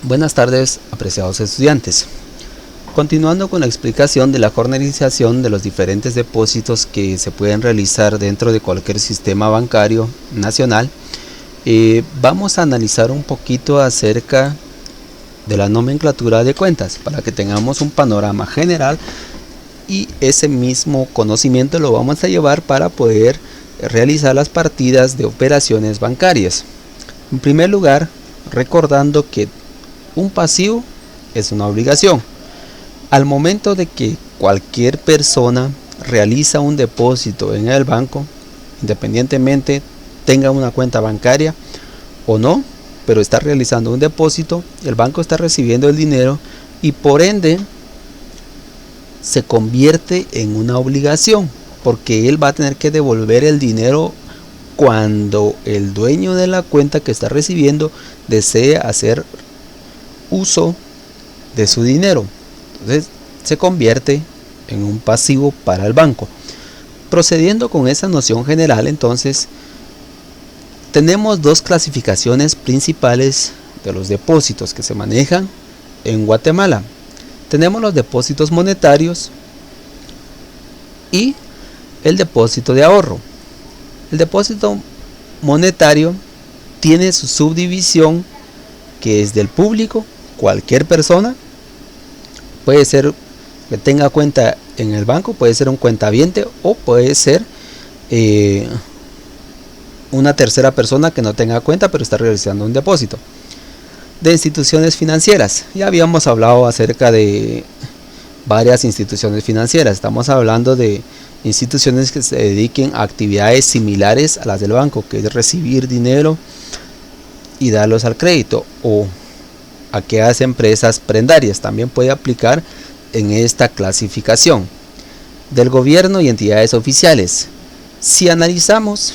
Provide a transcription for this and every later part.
Buenas tardes, apreciados estudiantes. Continuando con la explicación de la cornerización de los diferentes depósitos que se pueden realizar dentro de cualquier sistema bancario nacional, vamos a analizar un poquito acerca de la nomenclatura de cuentas para que tengamos un panorama general, y ese mismo conocimiento lo vamos a llevar para poder realizar las partidas de operaciones bancarias. En primer lugar, recordando que un pasivo es una obligación. Al momento de que cualquier persona realiza un depósito en el banco, independientemente tenga una cuenta bancaria o no, pero está realizando un depósito, el banco está recibiendo el dinero y por ende se convierte en una obligación, porque él va a tener que devolver el dinero cuando el dueño de la cuenta que está recibiendo desee hacer uso de su dinero. Entonces se convierte en un pasivo para el banco. Procediendo con esa noción general, entonces tenemos dos clasificaciones principales de los depósitos que se manejan en Guatemala. Tenemos los depósitos monetarios y el depósito de ahorro. El depósito monetario tiene su subdivisión, que es del público. Cualquier persona, puede ser que tenga cuenta en el banco, puede ser un cuentaviente o puede ser una tercera persona que no tenga cuenta pero está realizando un depósito. De instituciones financieras, ya habíamos hablado acerca de varias instituciones financieras. Estamos hablando de instituciones que se dediquen a actividades similares a las del banco, que es recibir dinero y darlos al crédito, o aquellas empresas prendarias. También puede aplicar en esta clasificación. Del gobierno y entidades oficiales. Si analizamos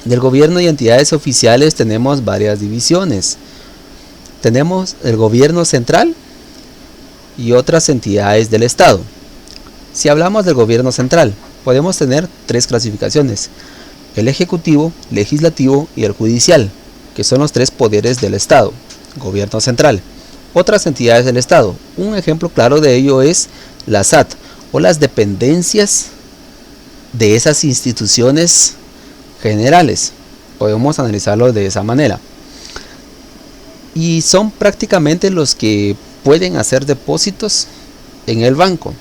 del gobierno y entidades oficiales, tenemos varias divisiones. Tenemos el gobierno central y otras entidades del Estado. Si hablamos del gobierno central, podemos tener tres clasificaciones: el ejecutivo, legislativo y el judicial, que son los tres poderes del Estado. Gobierno central. Otras entidades del Estado. Un ejemplo claro de ello es la SAT o las dependencias de esas instituciones generales. Podemos analizarlo de esa manera. Y son prácticamente los que pueden hacer depósitos en el banco.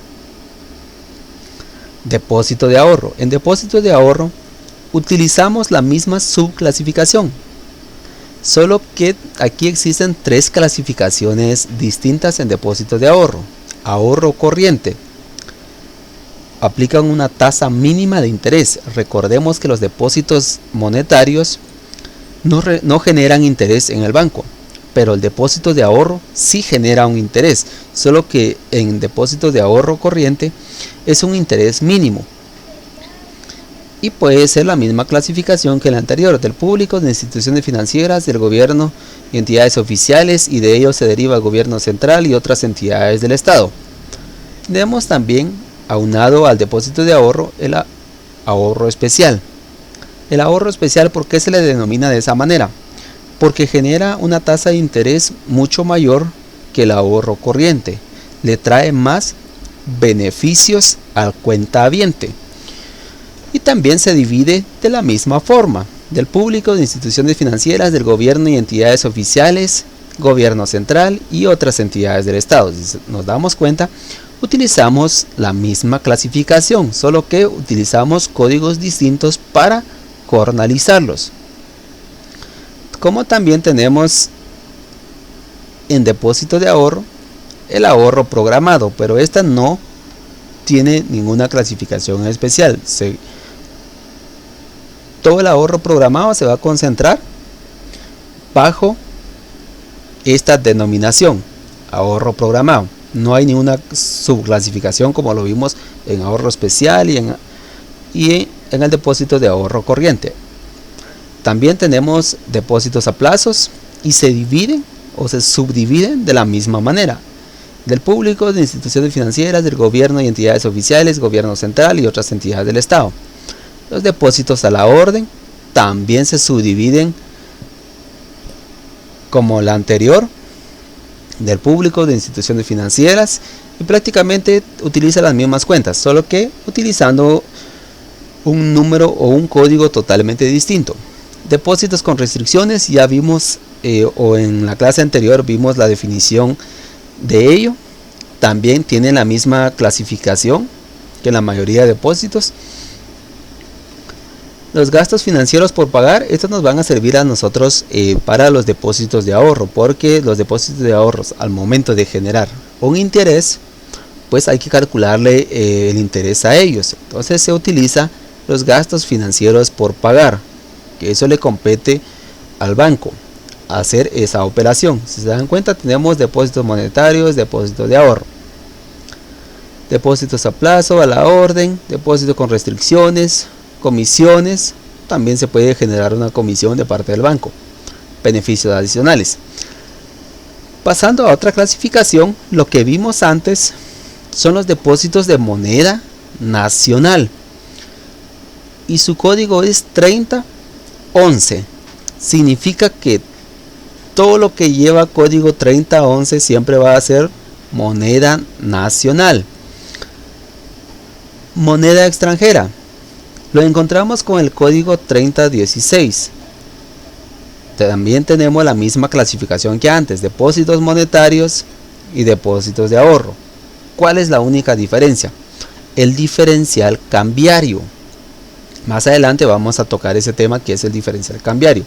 Depósito de ahorro. En depósito de ahorro utilizamos la misma subclasificación, solo que aquí existen tres clasificaciones distintas en depósito de ahorro. Ahorro corriente. Aplican una tasa mínima de interés. Recordemos que los depósitos monetarios no generan interés en el banco, pero el depósito de ahorro sí genera un interés, solo que en depósito de ahorro corriente es un interés mínimo. Y puede ser la misma clasificación que la anterior: del público, de instituciones financieras, del gobierno y entidades oficiales, y de ellos se deriva el gobierno central y otras entidades del Estado. Tenemos también, aunado al depósito de ahorro, el ahorro especial. El ahorro especial, ¿por qué se le denomina de esa manera? Porque genera una tasa de interés mucho mayor que el ahorro corriente. Le trae más beneficios al cuentaviente. Y también se divide de la misma forma: del público, de instituciones financieras, del gobierno y entidades oficiales, gobierno central y otras entidades del Estado. Si nos damos cuenta, utilizamos la misma clasificación, solo que utilizamos códigos distintos para cornalizarlos. Como también tenemos en depósito de ahorro el ahorro programado, pero esta no tiene ninguna clasificación especial. Todo el ahorro programado se va a concentrar bajo esta denominación: ahorro programado. No hay ninguna subclasificación como lo vimos en ahorro especial y en el depósito de ahorro corriente. También tenemos depósitos a plazos y se dividen o se subdividen de la misma manera: del público, de instituciones financieras, del gobierno y entidades oficiales, gobierno central y otras entidades del Estado. Los depósitos a la orden también se subdividen como la anterior, del público, de instituciones financieras, y prácticamente utiliza las mismas cuentas, solo que utilizando un número o un código totalmente distinto. Depósitos con restricciones, ya vimos o en la clase anterior vimos la definición de ello. También tienen la misma clasificación que la mayoría de depósitos. Los gastos financieros por pagar, estos nos van a servir a nosotros para los depósitos de ahorro, porque los depósitos de ahorros al momento de generar un interés, pues hay que calcularle el interés a ellos. Entonces se utiliza los gastos financieros por pagar, que eso le compete al banco hacer esa operación. Si se dan cuenta, tenemos depósitos monetarios, depósitos de ahorro, depósitos a plazo, a la orden, depósito con restricciones, comisiones. También se puede generar una comisión de parte del banco, beneficios adicionales. Pasando a otra clasificación, lo que vimos antes son los depósitos de moneda nacional y su código es 3011. Significa que todo lo que lleva código 3011 siempre va a ser moneda nacional. Moneda extranjera lo encontramos con el código 3016. También tenemos la misma clasificación que antes, depósitos monetarios y depósitos de ahorro. ¿Cuál es la única diferencia? El diferencial cambiario. Más adelante vamos a tocar ese tema, que es el diferencial cambiario.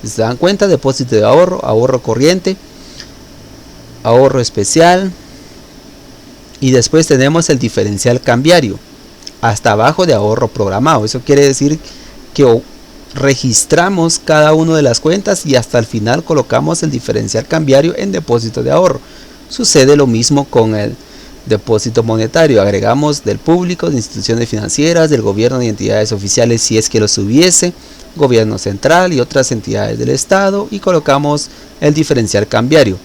Si se dan cuenta, depósito de ahorro, ahorro corriente, ahorro especial, y después tenemos el diferencial cambiario hasta abajo de ahorro programado. Eso quiere decir que registramos cada una de las cuentas y hasta el final colocamos el diferencial cambiario en depósito de ahorro. Sucede lo mismo con el depósito monetario. Agregamos del público, de instituciones financieras, del gobierno y entidades oficiales si es que los hubiese, gobierno central y otras entidades del estado, y colocamos el diferencial cambiario.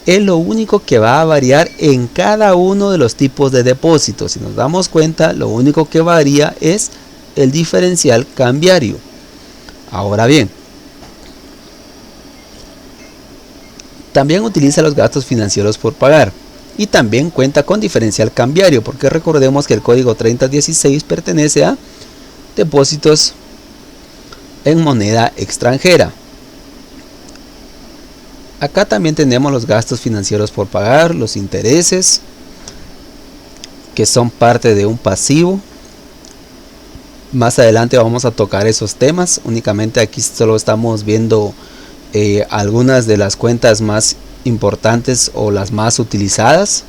Es lo único que va a variar en cada uno de los tipos de depósitos. Si nos damos cuenta, lo único que varía es el diferencial cambiario. Ahora bien, también utiliza los gastos financieros por pagar y también cuenta con diferencial cambiario, porque recordemos que el código 3016 pertenece a depósitos en moneda extranjera. Acá también tenemos los gastos financieros por pagar, los intereses, que son parte de un pasivo. Más adelante vamos a tocar esos temas. Únicamente aquí solo estamos viendo algunas de las cuentas más importantes o las más utilizadas.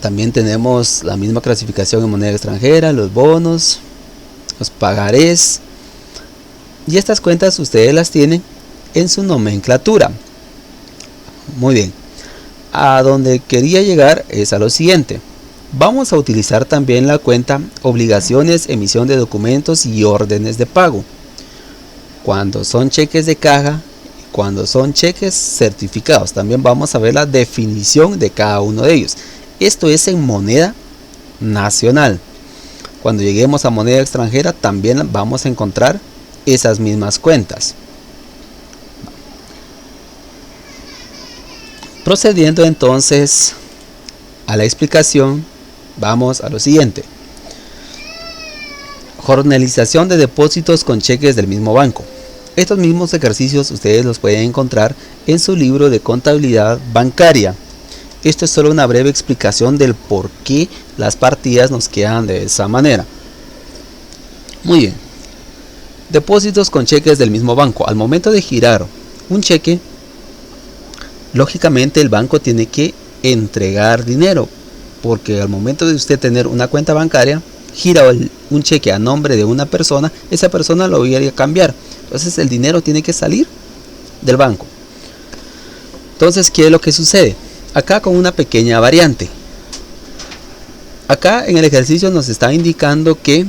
También tenemos la misma clasificación en moneda extranjera, los bonos, los pagarés. Y estas cuentas ustedes las tienen en su nomenclatura. Muy bien. A donde quería llegar es a lo siguiente. Vamos a utilizar también la cuenta obligaciones, emisión de documentos y órdenes de pago. Cuando son cheques de caja, cuando son cheques certificados, también vamos a ver la definición de cada uno de ellos. Esto es en moneda nacional. Cuando lleguemos a moneda extranjera también vamos a encontrar esas mismas cuentas. Procediendo entonces a la explicación, vamos a lo siguiente. Jornalización de depósitos con cheques del mismo banco. Estos mismos ejercicios ustedes los pueden encontrar en su libro de contabilidad bancaria. Esto es solo una breve explicación del por qué las partidas nos quedan de esa manera. Muy bien. Depósitos con cheques del mismo banco. Al momento de girar un cheque, lógicamente el banco tiene que entregar dinero, porque al momento de usted tener una cuenta bancaria, gira un cheque a nombre de una persona, esa persona lo va a cambiar. Entonces el dinero tiene que salir del banco. Entonces, ¿qué es lo que sucede? Acá con una pequeña variante. Acá en el ejercicio nos está indicando que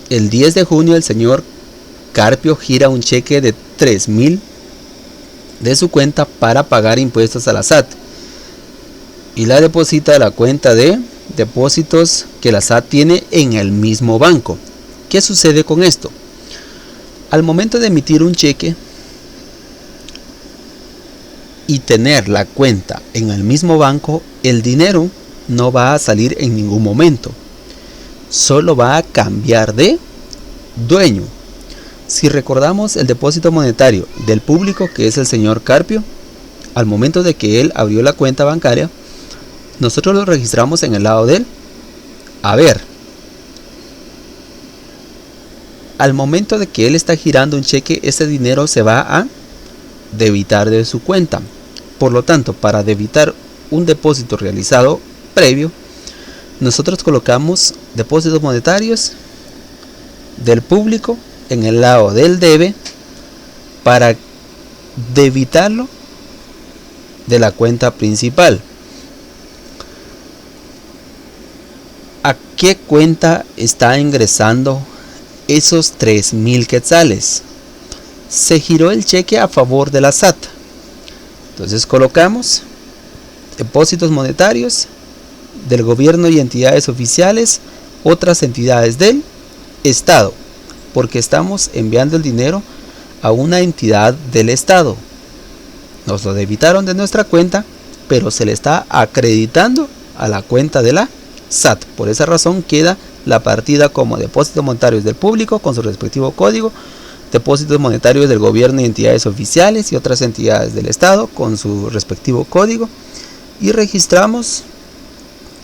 el 10 de junio el señor Carpio gira un cheque de 3.000 de su cuenta para pagar impuestos a la SAT y la deposita a la cuenta de depósitos que la SAT tiene en el mismo banco. ¿Qué sucede con esto? Al momento de emitir un cheque, y tener la cuenta en el mismo banco, el dinero no va a salir en ningún momento, solo va a cambiar de dueño. Si recordamos el depósito monetario del público, que es el señor Carpio, al momento de que él abrió la cuenta bancaria, nosotros lo registramos en el lado del haber. Al momento de que él está girando un cheque, ese dinero se va a debitar de su cuenta. Por lo tanto, para debitar un depósito realizado previo, nosotros colocamos depósitos monetarios del público en el lado del debe para debitarlo de la cuenta principal. ¿A qué cuenta está ingresando esos 3,000 quetzales? Se giró el cheque a favor de la SAT. Entonces colocamos depósitos monetarios del gobierno y entidades oficiales, otras entidades del Estado, porque estamos enviando el dinero a una entidad del Estado. Nos lo debitaron de nuestra cuenta, pero se le está acreditando a la cuenta de la SAT. Por esa razón queda la partida como depósitos monetarios del público con su respectivo código, depósitos monetarios del gobierno y entidades oficiales y otras entidades del Estado con su respectivo código, y registramos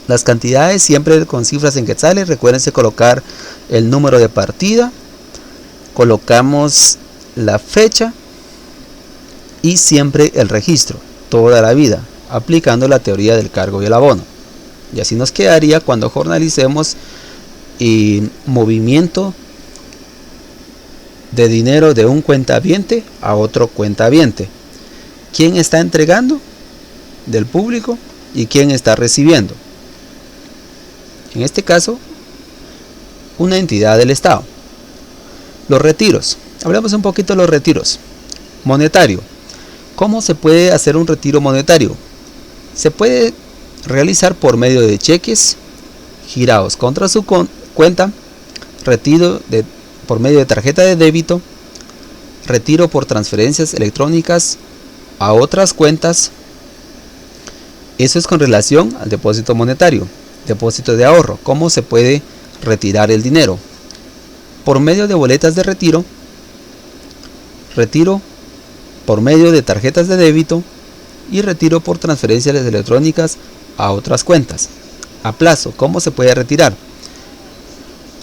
las cantidades siempre con cifras en quetzales. Recuérdense colocar el número de partida, colocamos la fecha y siempre el registro, toda la vida, aplicando la teoría del cargo y el abono. Y así nos quedaría cuando jornalicemos movimiento de dinero de un cuentaviente a otro cuentaviente. ¿Quién está entregando del público y quién está recibiendo? En este caso, una entidad del Estado. Los retiros. Hablamos un poquito de los retiros. Monetario. ¿Cómo se puede hacer un retiro monetario? Se puede realizar por medio de cheques girados contra su cuenta, retiro por medio de tarjeta de débito, retiro por transferencias electrónicas a otras cuentas. Eso es con relación al depósito monetario. Depósito de ahorro. ¿Cómo se puede retirar el dinero? Por medio de boletas de retiro, retiro por medio de tarjetas de débito y retiro por transferencias electrónicas a otras cuentas. A plazo. ¿Cómo se puede retirar?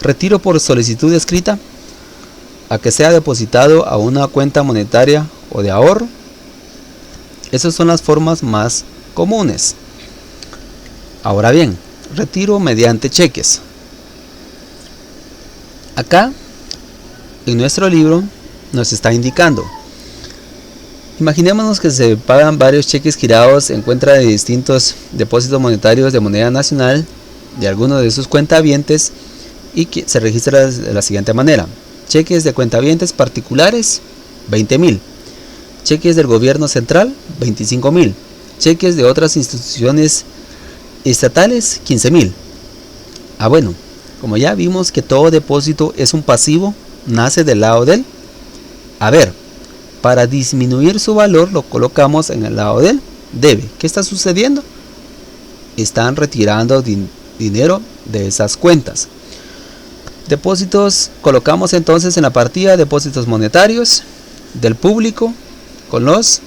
Retiro por solicitud escrita a que sea depositado a una cuenta monetaria o de ahorro. Esas son las formas más comunes. Ahora bien, retiro mediante cheques. Acá en nuestro libro nos está indicando: imaginémonos que se pagan varios cheques girados en cuenta de distintos depósitos monetarios de moneda nacional de alguno de sus cuentavientes y que se registra de la siguiente manera: cheques de cuentavientes particulares 20,000, cheques del gobierno central 25,000, cheques de otras instituciones estatales 15,000. Bueno, como ya vimos que todo depósito es un pasivo, nace del lado del haber. Para disminuir su valor lo colocamos en el lado del debe. ¿Qué está sucediendo? Están retirando dinero de esas cuentas. Depósitos, colocamos entonces en la partida depósitos monetarios del público con los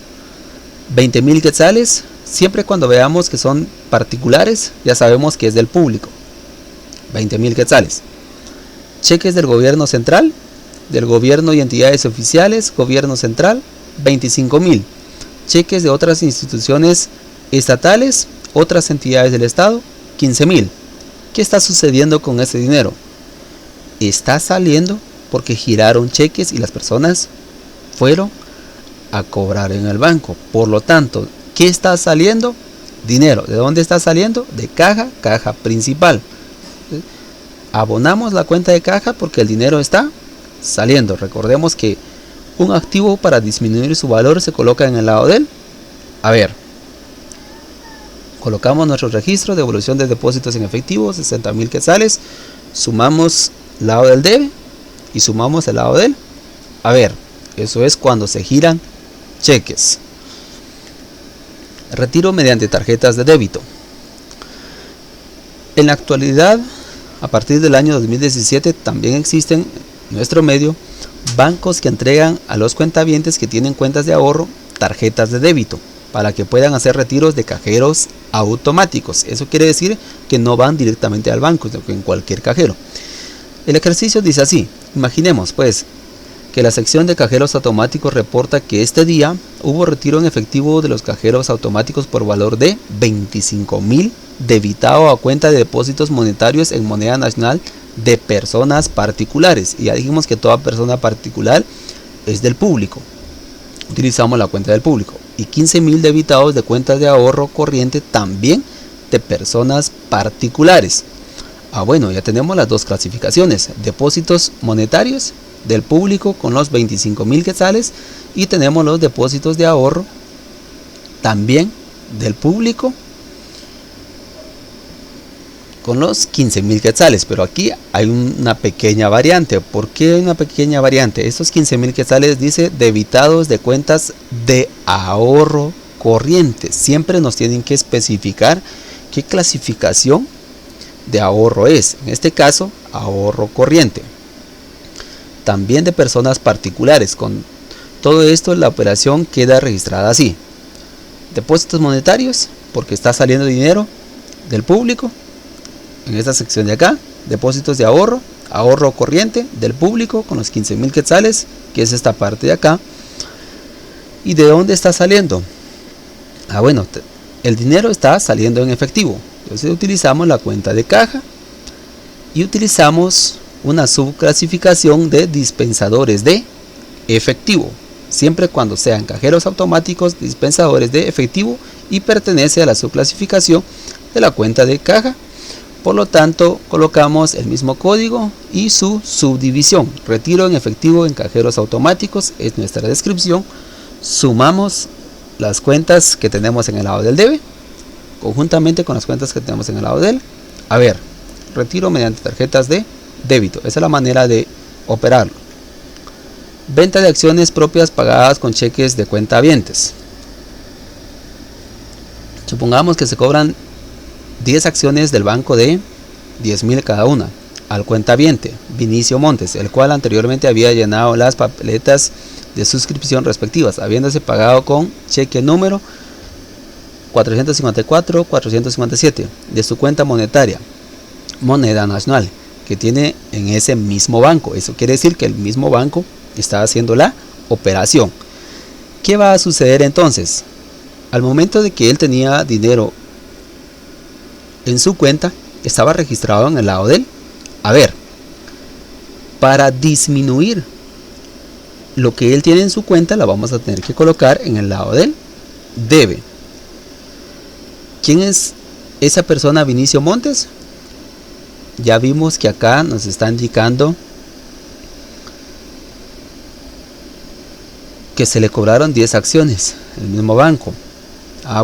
20,000 quetzales. Siempre cuando veamos que son particulares, ya sabemos que es del público. 20,000 quetzales. Cheques del gobierno central, del gobierno y entidades oficiales, gobierno central, 25,000. Cheques de otras instituciones estatales, otras entidades del Estado, 15,000. ¿Qué está sucediendo con ese dinero? Está saliendo porque giraron cheques y las personas fueron a cobrar en el banco. Por lo tanto, ¿qué está saliendo? Dinero. ¿De dónde está saliendo? De caja principal. Abonamos la cuenta de caja porque el dinero está saliendo. Recordemos que un activo, para disminuir su valor, se coloca en el lado del haber. Colocamos nuestro registro de evolución de depósitos en efectivo, 60,000 quetzales, sumamos el lado del debe y sumamos el lado del haber. Eso es cuando se giran cheques. Retiro mediante tarjetas de débito. En la actualidad, a partir del año 2017, también existen en nuestro medio bancos que entregan a los cuentavientes que tienen cuentas de ahorro tarjetas de débito para que puedan hacer retiros de cajeros automáticos. Eso quiere decir que no van directamente al banco, sino que en cualquier cajero. El ejercicio dice así: imaginemos pues que la sección de cajeros automáticos reporta que este día hubo retiro en efectivo de los cajeros automáticos por valor de 25.000 debitado a cuenta de depósitos monetarios en moneda nacional de personas particulares. Y ya dijimos que toda persona particular es del público. Utilizamos la cuenta del público. Y 15.000 debitados de cuentas de ahorro corriente también de personas particulares. Bueno, ya tenemos las dos clasificaciones: depósitos monetarios del público con los 25.000 quetzales, y tenemos los depósitos de ahorro también del público con los 15.000 quetzales. Pero aquí hay una pequeña variante. ¿Por qué una pequeña variante? Estos 15.000 quetzales dice debitados de cuentas de ahorro corriente. Siempre nos tienen que especificar qué clasificación de ahorro es. En este caso, ahorro corriente. También de personas particulares. Con todo esto, la operación queda registrada así: depósitos monetarios, porque está saliendo dinero del público. En esta sección de acá, depósitos de ahorro, ahorro corriente del público con los 15.000 quetzales, que es esta parte de acá. ¿Y de dónde está saliendo? Bueno, el dinero está saliendo en efectivo. Entonces utilizamos la cuenta de caja y utilizamos una subclasificación de dispensadores de efectivo, siempre cuando sean cajeros automáticos dispensadores de efectivo, y pertenece a la subclasificación de la cuenta de caja. Por lo tanto, colocamos el mismo código y su subdivisión: retiro en efectivo en cajeros automáticos, es nuestra descripción. Sumamos las cuentas que tenemos en el lado del debe conjuntamente con las cuentas que tenemos en el lado del haber. Retiro mediante tarjetas de débito. Esa es la manera de operarlo. Venta de acciones propias pagadas con cheques de cuentavientes. Supongamos que se cobran 10 acciones del banco de 10.000 cada una al cuentaviente Vinicio Montes, el cual anteriormente había llenado las papeletas de suscripción respectivas, habiéndose pagado con cheque número 454-457 de su cuenta monetaria, moneda nacional, que tiene en ese mismo banco. Eso quiere decir que el mismo banco está haciendo la operación. ¿Qué va a suceder entonces? Al momento de que él tenía dinero en su cuenta, estaba registrado en el lado del haber. Para disminuir lo que él tiene en su cuenta, la vamos a tener que colocar en el lado del debe. ¿Quién es esa persona, Vinicio Montes? Ya vimos que acá nos está indicando que se le cobraron 10 acciones el mismo banco.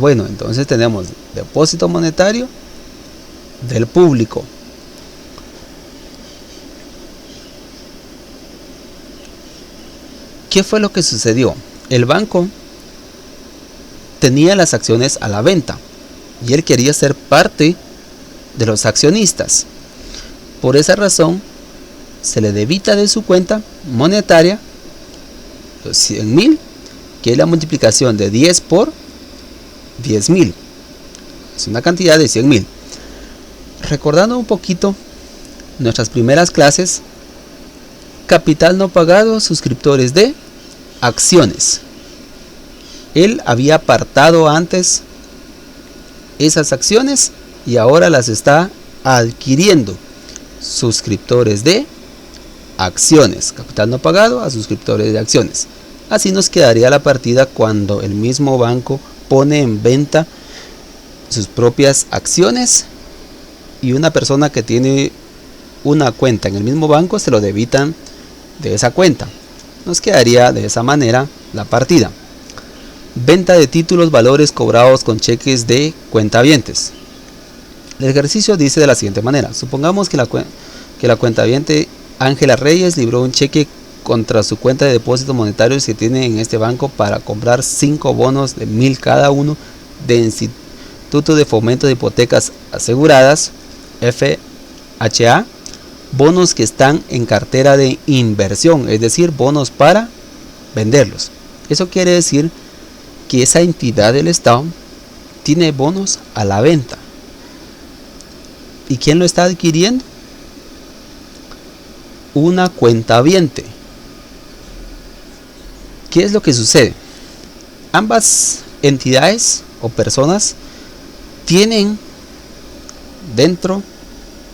Bueno, entonces tenemos depósito monetario del público. ¿Qué fue lo que sucedió? El banco tenía las acciones a la venta y él quería ser parte de los accionistas. Por esa razón se le debita de su cuenta monetaria los 100.000, que es la multiplicación de 10 por 10.000. Es una cantidad de 100.000. Recordando un poquito nuestras primeras clases, capital no pagado, suscriptores de acciones. Él había apartado antes esas acciones y ahora las está adquiriendo. Suscriptores de acciones, capital no pagado a suscriptores de acciones. Así nos quedaría la partida cuando el mismo banco pone en venta sus propias acciones y una persona que tiene una cuenta en el mismo banco se lo debitan de esa cuenta. Nos quedaría de esa manera la partida. Venta de títulos, valores cobrados con cheques de cuentavientes. El ejercicio dice de la siguiente manera: supongamos que la cuentaviente Ángela Reyes libró un cheque contra su cuenta de depósitos monetarios que tiene en este banco para comprar 5 bonos de 1.000 cada uno de Instituto de Fomento de Hipotecas Aseguradas, FHA, bonos que están en cartera de inversión, es decir, bonos para venderlos. Eso quiere decir que esa entidad del Estado tiene bonos a la venta. ¿Y quién lo está adquiriendo? Una cuentaviente. ¿Qué es lo que sucede? Ambas entidades o personas tienen dentro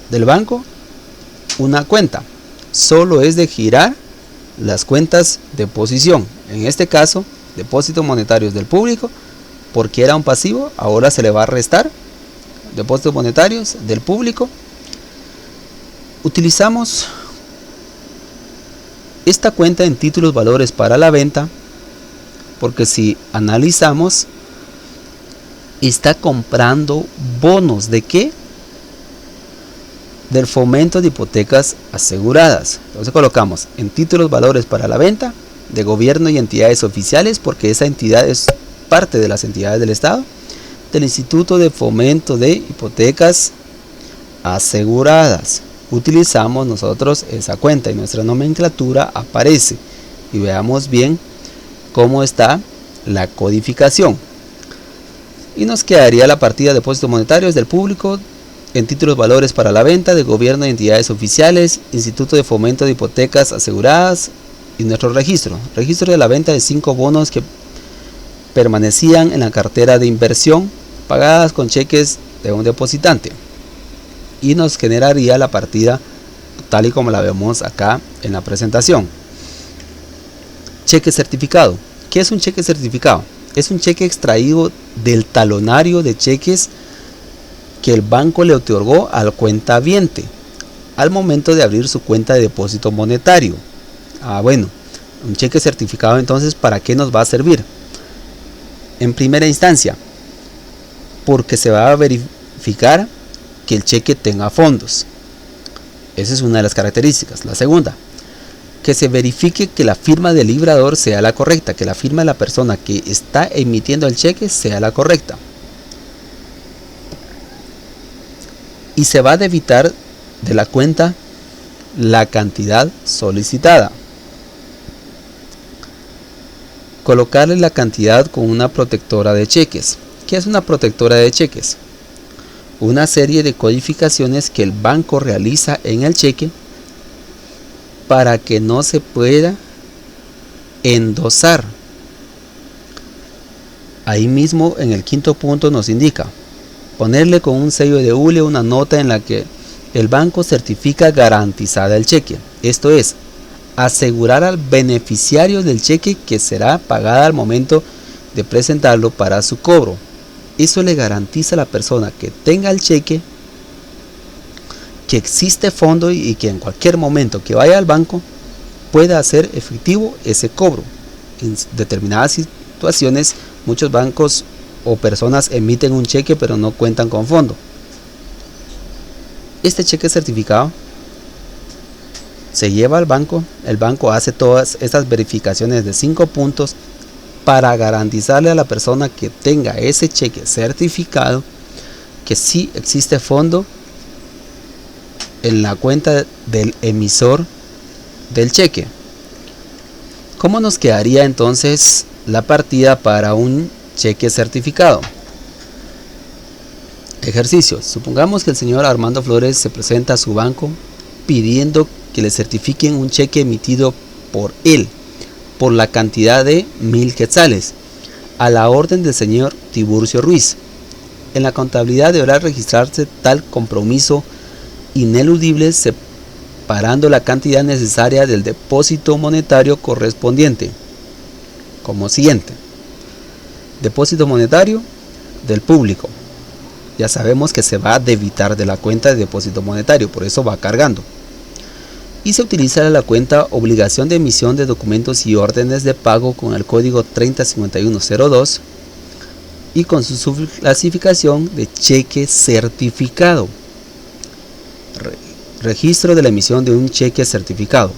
del banco una cuenta. Solo es de girar las cuentas de posición. En este caso, depósitos monetarios del público, porque era un pasivo, ahora se le va a restar depósitos monetarios del público. Utilizamos esta cuenta en títulos valores para la venta, porque si analizamos, está comprando bonos ¿de qué? Del Fomento de Hipotecas Aseguradas. Entonces colocamos en títulos valores para la venta de gobierno y entidades oficiales, porque esa entidad es parte de las entidades del Estado, del Instituto de Fomento de Hipotecas Aseguradas. Utilizamos nosotros esa cuenta y nuestra nomenclatura aparece, y veamos bien cómo está la codificación. Y nos quedaría la partida de depósitos monetarios del público en títulos valores para la venta de gobierno y entidades oficiales, Instituto de Fomento de Hipotecas Aseguradas, y nuestro registro de la venta de 5 bonos que permanecían en la cartera de inversión, pagadas con cheques de un depositante, y nos generaría la partida tal y como la vemos acá en la presentación. Cheque certificado. ¿Qué es un cheque certificado? Es un cheque extraído del talonario de cheques que el banco le otorgó al cuentaviente al momento de abrir su cuenta de depósito monetario. Bueno, un cheque certificado, entonces, ¿para qué nos va a servir? En primera instancia, porque se va a verificar que el cheque tenga fondos. Esa es una de las características. La segunda, que se verifique que la firma del librador sea la correcta, que la firma de la persona que está emitiendo el cheque sea la correcta. Y se va a debitar de la cuenta la cantidad solicitada. Colocarle la cantidad con una protectora de cheques. ¿Qué es una protectora de cheques? Una serie de codificaciones que el banco realiza en el cheque para que no se pueda endosar. Ahí mismo en el quinto punto nos indica ponerle con un sello de hule una nota en la que el banco certifica garantizada el cheque. Esto es, asegurar al beneficiario del cheque que será pagada al momento de presentarlo para su cobro. Eso le garantiza a la persona que tenga el cheque que existe fondo y que en cualquier momento que vaya al banco pueda hacer efectivo ese cobro. En determinadas situaciones, muchos bancos o personas emiten un cheque pero no cuentan con fondo. Este cheque certificado se lleva al banco, el banco hace todas estas verificaciones de 5 puntos para garantizarle a la persona que tenga ese cheque certificado que sí existe fondo en la cuenta del emisor del cheque. ¿Cómo nos quedaría entonces la partida para un cheque certificado? Ejercicio. Supongamos que el señor Armando Flores se presenta a su banco pidiendo que le certifiquen un cheque emitido por él por la cantidad de 1000 quetzales a la orden del señor Tiburcio Ruiz. En la contabilidad deberá registrarse tal compromiso ineludible separando la cantidad necesaria del depósito monetario correspondiente como siguiente: depósito monetario del público, ya sabemos que se va a debitar de la cuenta de depósito monetario, por eso va cargando, y se utiliza la cuenta obligación de emisión de documentos y órdenes de pago con el código 305102 y con su subclasificación de cheque certificado. Registro de la emisión de un cheque certificado.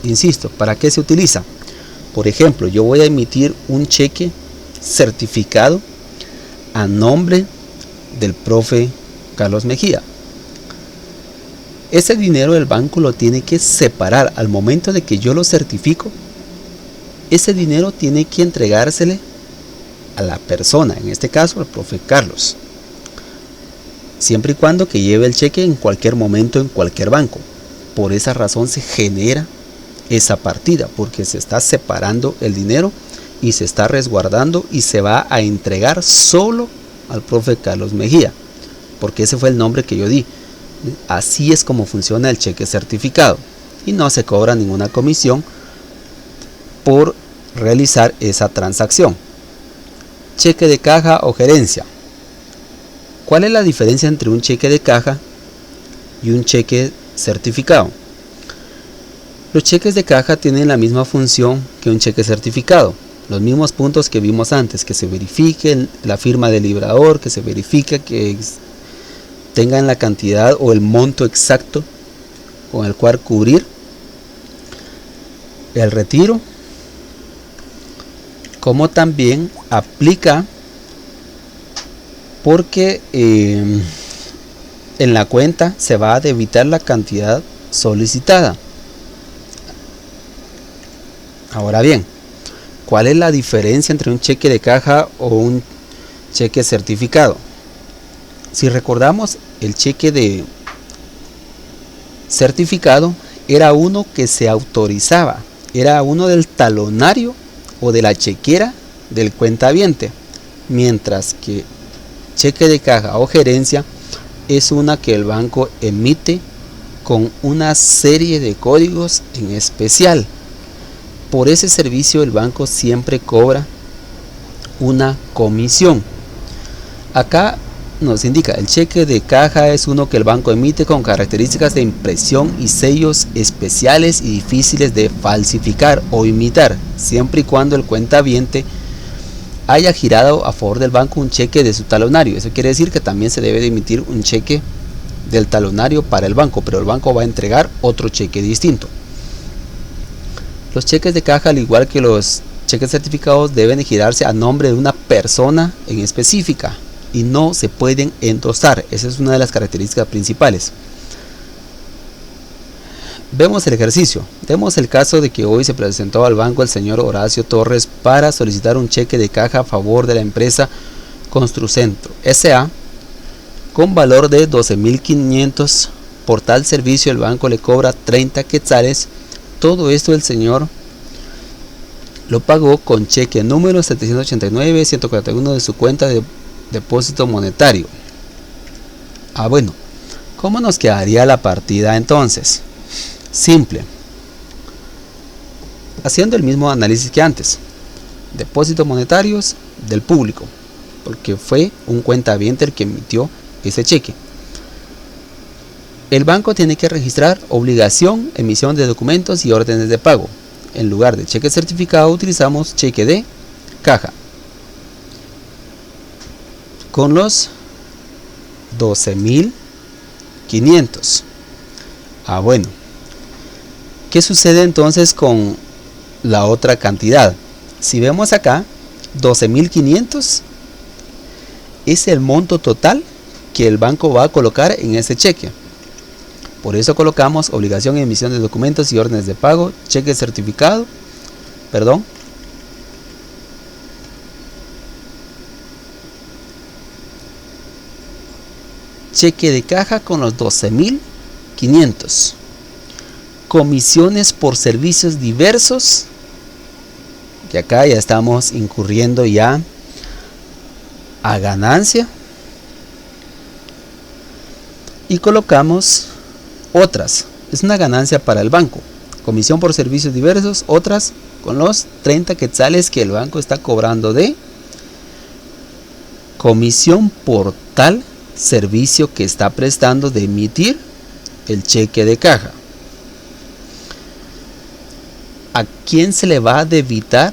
Insisto, ¿para qué se utiliza? Por ejemplo, yo voy a emitir un cheque certificado a nombre del profe Carlos Mejía. Ese dinero el banco lo tiene que separar al momento de que yo lo certifico. Ese dinero tiene que entregársele a la persona, en este caso al profe Carlos, siempre y cuando que lleve el cheque en cualquier momento en cualquier banco. Por esa razón se genera esa partida, porque se está separando el dinero y se está resguardando y se va a entregar solo al profe Carlos Mejía, porque ese fue el nombre que yo di. Así es como funciona el cheque certificado y no se cobra ninguna comisión por realizar esa transacción. Cheque de caja o gerencia. ¿Cuál es la diferencia entre un cheque de caja y un cheque certificado? Los cheques de caja tienen la misma función que un cheque certificado, los mismos puntos que vimos antes, que se verifique la firma del librador, que se verifique que tengan la cantidad o el monto exacto con el cual cubrir el retiro, como también aplica porque en la cuenta se va a debitar la cantidad solicitada. Ahora bien, ¿cuál es la diferencia entre un cheque de caja o un cheque certificado? Si recordamos, el cheque de certificado era uno que se autorizaba, era uno del talonario o de la chequera del cuentaviente, mientras que cheque de caja o gerencia es una que el banco emite con una serie de códigos en especial. Por ese servicio el banco siempre cobra una comisión. Acá nos indica, el cheque de caja es uno que el banco emite con características de impresión y sellos especiales y difíciles de falsificar o imitar, siempre y cuando el cuentaviente haya girado a favor del banco un cheque de su talonario. Eso quiere decir que también se debe de emitir un cheque del talonario para el banco, pero el banco va a entregar otro cheque distinto. Los cheques de caja, al igual que los cheques certificados, deben de girarse a nombre de una persona en específica y no se pueden endosar. Esa es una de las características principales. Vemos el ejercicio. Demos el caso de que hoy se presentó al banco el señor Horacio Torres para solicitar un cheque de caja a favor de la empresa Construcentro S.A. con valor de 12.500. Por tal servicio el banco le cobra 30 quetzales. Todo esto el señor lo pagó con cheque número 789-141 de su cuenta de depósito monetario. Bueno, ¿cómo nos quedaría la partida entonces? Simple, haciendo el mismo análisis que antes. Depósitos monetarios del público, porque fue un cuentaviente el que emitió ese cheque. El banco tiene que registrar obligación, emisión de documentos y órdenes de pago. En lugar de cheque certificado utilizamos cheque de caja con los 12.500. Bueno, ¿qué sucede entonces con la otra cantidad? Si vemos acá, 12.500 es el monto total que el banco va a colocar en ese cheque. Por eso colocamos obligación, emisión de documentos y órdenes de pago, cheque certificado, cheque de caja con los 12.500. Comisiones por servicios diversos, que acá ya estamos incurriendo ya a ganancia. Y colocamos otras, es una ganancia para el banco. Comisión por servicios diversos, otras con los 30 quetzales que el banco está cobrando de comisión por tal servicio que está prestando de emitir el cheque de caja. ¿A quién se le va a debitar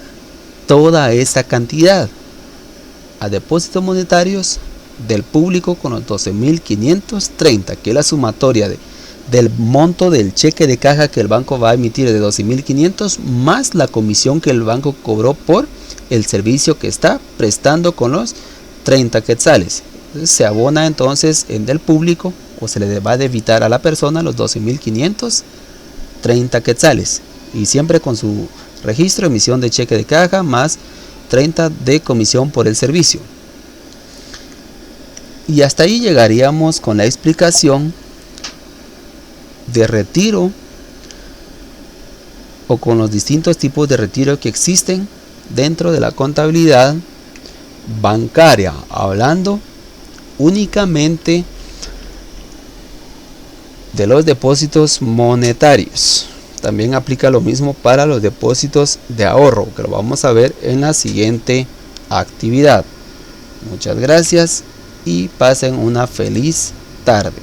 toda esa cantidad? A depósitos monetarios del público con los 12.530, que es la sumatoria del monto del cheque de caja que el banco va a emitir de 12.500 más la comisión que el banco cobró por el servicio que está prestando con los 30 quetzales. Entonces, se abona entonces en del público, o se le va a debitar a la persona los 12.530 quetzales, y siempre con su registro, emisión de cheque de caja más 30 de comisión por el servicio. Y hasta ahí llegaríamos con la explicación de retiro, o con los distintos tipos de retiro que existen dentro de la contabilidad bancaria, hablando únicamente de los depósitos monetarios. También aplica lo mismo para los depósitos de ahorro, que lo vamos a ver en la siguiente actividad. Muchas gracias y pasen una feliz tarde.